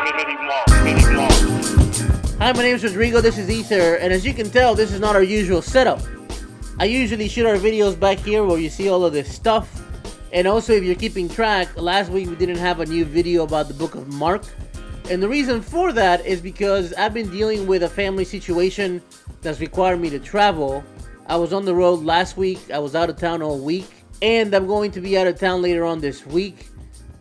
Hi, my name is Rodrigo, this is Ether, and as you can tell, this is not our usual setup. I usually shoot our videos back here where you see all of this stuff. And also, if you're keeping track, last week we didn't have a new video about the book of Mark. And the reason for that is because I've been dealing with a family situation that's required me to travel. I was on the road last week, I was out of town all week, and I'm going to be out of town later on this week.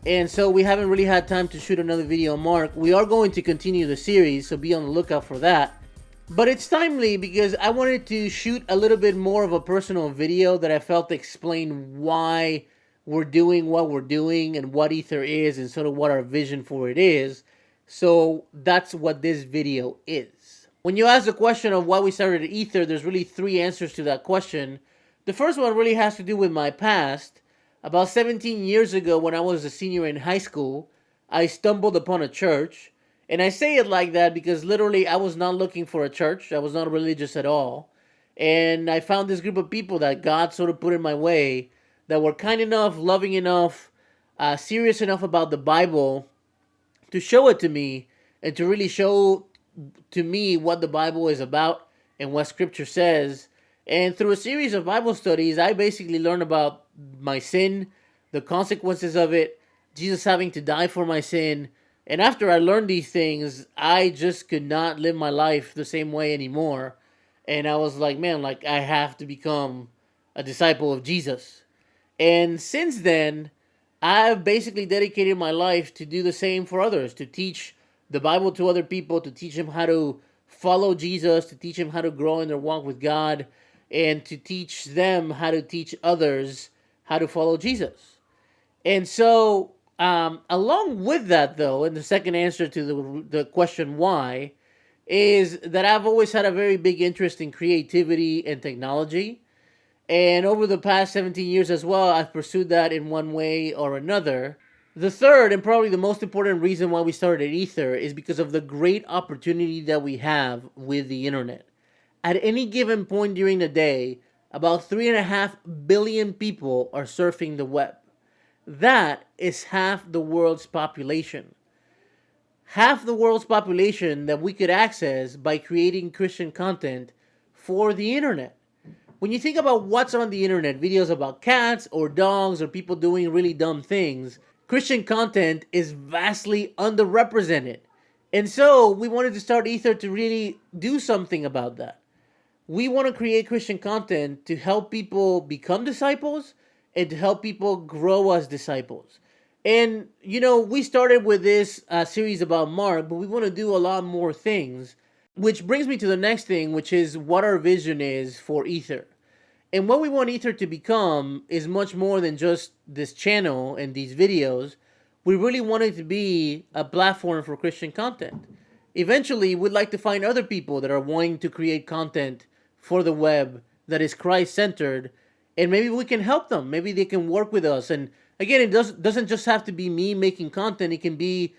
And so we haven't really had time to shoot another video on Mark. We are going to continue the series, so be on the lookout for that. But it's timely because I wanted to shoot a little bit more of a personal video that I felt explained why we're doing what we're doing and what Ether is and sort of what our vision for it is. So that's what this video is. When you ask the question of why we started Ether, there's really three answers to that question. The first one really has to do with my past. About 17 years ago, when I was a senior in high school, I stumbled upon a church. And I say it like that because literally I was not looking for a church. I was not religious at all. And I found this group of people that God sort of put in my way that were kind enough, loving enough, serious enough about the Bible to show it to me and to really show to me what the Bible is about and what Scripture says. And through a series of Bible studies, I basically learned about my sin, the consequences of it, Jesus having to die for my sin. And after I learned these things, I just could not live my life the same way anymore. And I was like, man, like I have to become a disciple of Jesus. And since then, I've basically dedicated my life to do the same for others, to teach the Bible to other people, to teach them how to follow Jesus, to teach them how to grow in their walk with God, and to teach them how to teach others how to follow Jesus. And so, along with that, though, and the second answer to the question why, is that I've always had a very big interest in creativity and technology. And over the past 17 years as well, I've pursued that in one way or another. The third, and probably the most important reason why we started Ether, is because of the great opportunity that we have with the internet. At any given point during the day, about 3.5 billion people are surfing the web. That is half the world's population. Half the world's population that we could access by creating Christian content for the internet. When you think about what's on the internet, videos about cats or dogs or people doing really dumb things, Christian content is vastly underrepresented. And so we wanted to start Ether to really do something about that. We want to create Christian content to help people become disciples and to help people grow as disciples. And, you know, we started with this series about Mark, but we want to do a lot more things, which brings me to the next thing, which is what our vision is for Ether. And what we want Ether to become is much more than just this channel and these videos. We really want it to be a platform for Christian content. Eventually, we'd like to find other people that are wanting to create content for the web that is Christ-centered, and maybe we can help them. Maybe they can work with us. And again, it doesn't just have to be me making content. It can be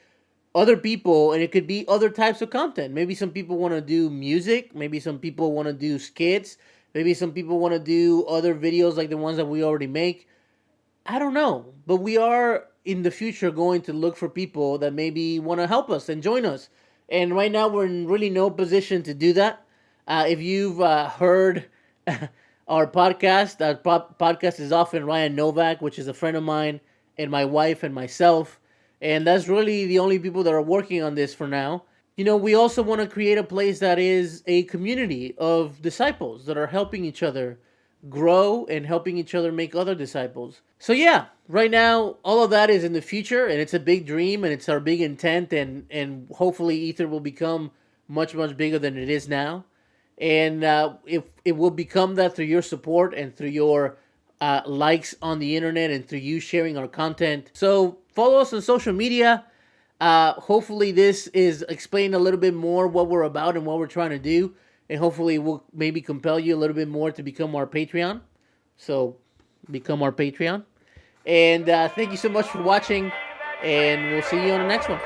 other people, and it could be other types of content. Maybe some people want to do music. Maybe some people want to do skits. Maybe some people want to do other videos like the ones that we already make. I don't know. But we are, in the future, going to look for people that maybe want to help us and join us. And right now, we're in really no position to do that. If you've heard our podcast is often Ryan Novak, which is a friend of mine, and my wife and myself. And that's really the only people that are working on this for now. You know, we also want to create a place that is a community of disciples that are helping each other grow and helping each other make other disciples. So yeah, right now, all of that is in the future, and it's a big dream, and it's our big intent, and hopefully Ether will become much, much bigger than it is now. And if it will become that through your support and through your likes on the internet and through you sharing our content. So follow us on social media. Hopefully this is explaining a little bit more what we're about and what we're trying to do. And hopefully we'll maybe compel you a little bit more to become our Patreon. So become our Patreon. And thank you so much for watching. And we'll see you on the next one.